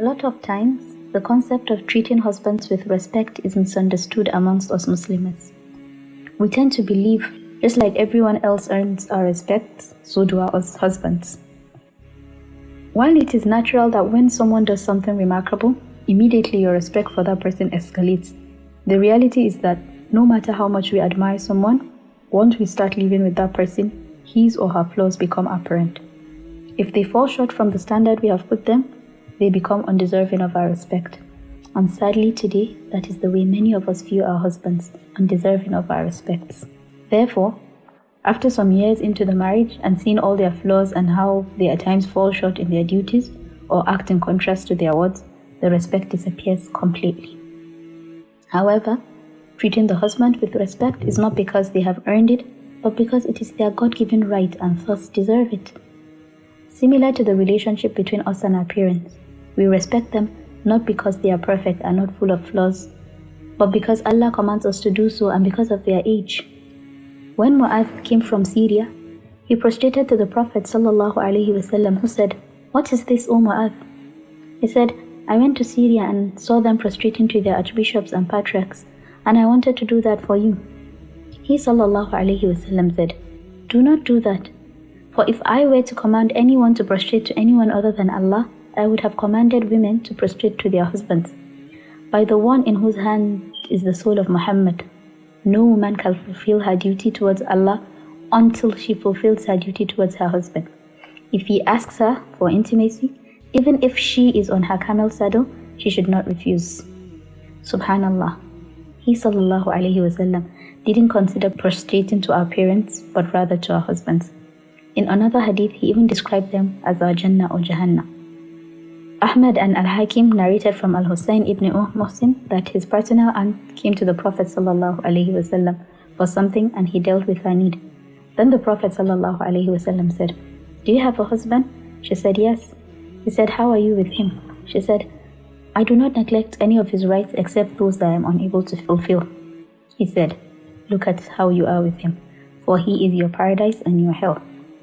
lot of times, the concept of treating husbands with respect is misunderstood amongst us Muslims. We tend to believe, just like everyone else earns our respect, so do our husbands. While it is natural that when someone does something remarkable, immediately your respect for that person escalates, the reality is that no matter how much we admire someone, once we start living with that person, his or her flaws become apparent. If they fall short from the standard we have put them, they become undeserving of our respect. And sadly today, that is the way many of us view our husbands, undeserving of our respects. Therefore, after some years into the marriage and seeing all their flaws and how they at times fall short in their duties or act in contrast to their words, the respect disappears completely. However, treating the husband with respect is not because they have earned it, but because it is their God-given right and thus deserve it. Similar to the relationship between us and our parents, we respect them not because they are perfect and not full of flaws, but because Allah commands us to do so and because of their age. When Mu'adh came from Syria, he prostrated to the Prophet ﷺ, who said, "What is this, O Mu'adh?" He said, "I went to Syria and saw them prostrating to their archbishops and patriarchs, and I wanted to do that for you." He ﷺ said, "Do not do that. For if I were to command anyone to prostrate to anyone other than Allah, I would have commanded women to prostrate to their husbands. By the one in whose hand is the soul of Muhammad, no woman can fulfill her duty towards Allah until she fulfills her duty towards her husband. If he asks her for intimacy, even if she is on her camel saddle, she should not refuse." Subhanallah. He ﷺ didn't consider prostrating to our parents, but rather to our husbands. In another hadith, he even described them as our Jannah or Jahannam. Ahmad and Al-Hakim narrated from Al-Husayn ibn Muhsin that his paternal aunt came to the Prophet ﷺ for something and he dealt with her need. Then the Prophet ﷺ said, "Do you have a husband?" She said, "Yes." He said, "How are you with him?" She said, "I do not neglect any of his rights except those that I am unable to fulfill." He said, "Look at how you are with him, for he is your paradise and your hell.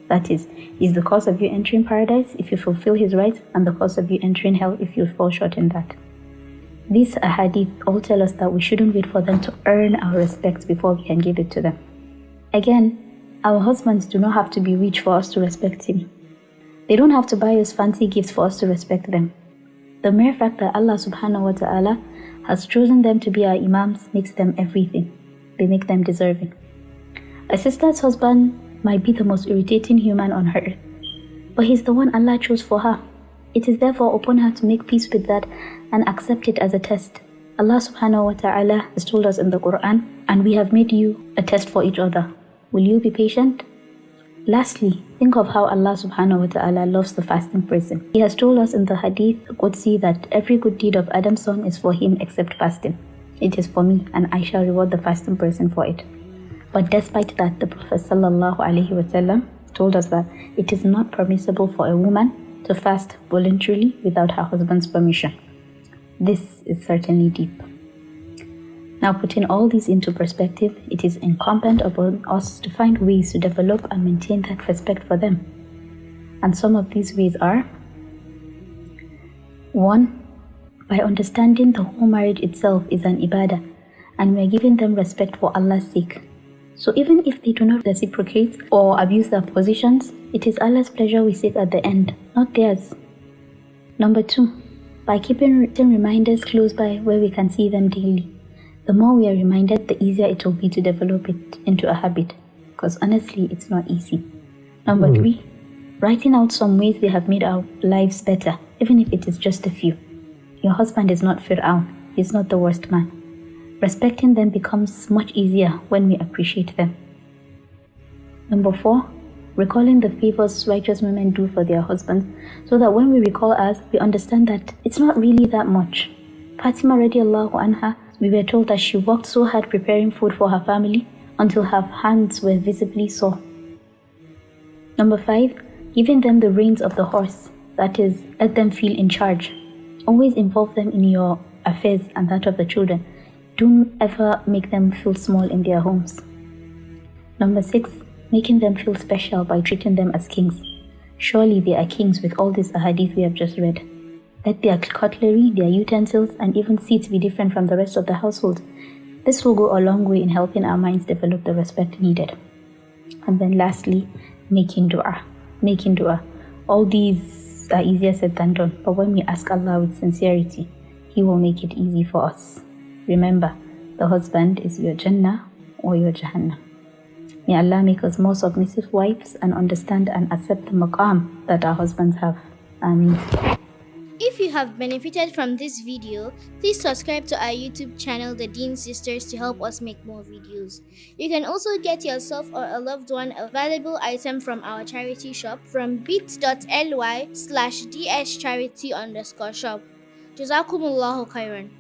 That is the cause of you entering paradise if you fulfill his rights, and the cause of you entering hell if you fall short in that." These ahadith all tell us that we shouldn't wait for them to earn our respect before we can give it to them. Again, our husbands do not have to be rich for us to respect him. They don't have to buy us fancy gifts for us to respect them. The mere fact that Allah subhanahu wa ta'ala has chosen them to be our imams makes them everything. They make them deserving. A sister's husband might be the most irritating human on earth, but he's the one Allah chose for her. It is therefore upon her to make peace with that and accept it as a test. Allah subhanahu wa ta'ala has told us in the Quran, "And we have made you a test for each other. Will you be patient?" Lastly, think of how Allah subhanahu wa ta'ala loves the fasting person. He has told us in the Hadith Qudsi that every good deed of Adam's son is for him except fasting. It is for me, and I shall reward the fasting person for it. But despite that, the Prophet ﷺ told us that it is not permissible for a woman to fast voluntarily without her husband's permission. This is certainly deep. Now, putting all this into perspective, it is incumbent upon us to find ways to develop and maintain that respect for them. And some of these ways are: 1. By understanding the whole marriage itself is an ibadah, and we are giving them respect for Allah's sake. So even if they do not reciprocate or abuse their positions, it is Allah's pleasure we seek at the end, not theirs. Number 2, by keeping written reminders close by where we can see them daily. The more we are reminded, the easier it will be to develop it into a habit, because honestly, it's not easy. Number 3, writing out some ways they have made our lives better, even if it is just a few. Your husband is not Fir'aun, he's not the worst man. Respecting them becomes much easier when we appreciate them. Number 4, recalling the favors righteous women do for their husbands, so that when we recall ours, we understand that it's not really that much. Fatima radiallahu anha, we were told that she worked so hard preparing food for her family until her hands were visibly sore. Number 5, giving them the reins of the horse, that is, let them feel in charge. Always involve them in your affairs and that of the children. Don't ever make them feel small in their homes. Number 6, making them feel special by treating them as kings. Surely they are kings with all these ahadith we have just read. Let their cutlery, their utensils, and even seats be different from the rest of the household. This will go a long way in helping our minds develop the respect needed. And then lastly, making dua. Making dua. All these are easier said than done, but when we ask Allah with sincerity, He will make it easy for us. Remember, the husband is your Jannah or your Jahannam. May Allah make us more submissive wives and understand and accept the maqam that our husbands have. Ameen. If you have benefited from this video, please subscribe to our YouTube channel, The Deensisters, to help us make more videos. You can also get yourself or a loved one a valuable item from our charity shop from bit.ly/dscharity_shop. Jazakumullahu khairan.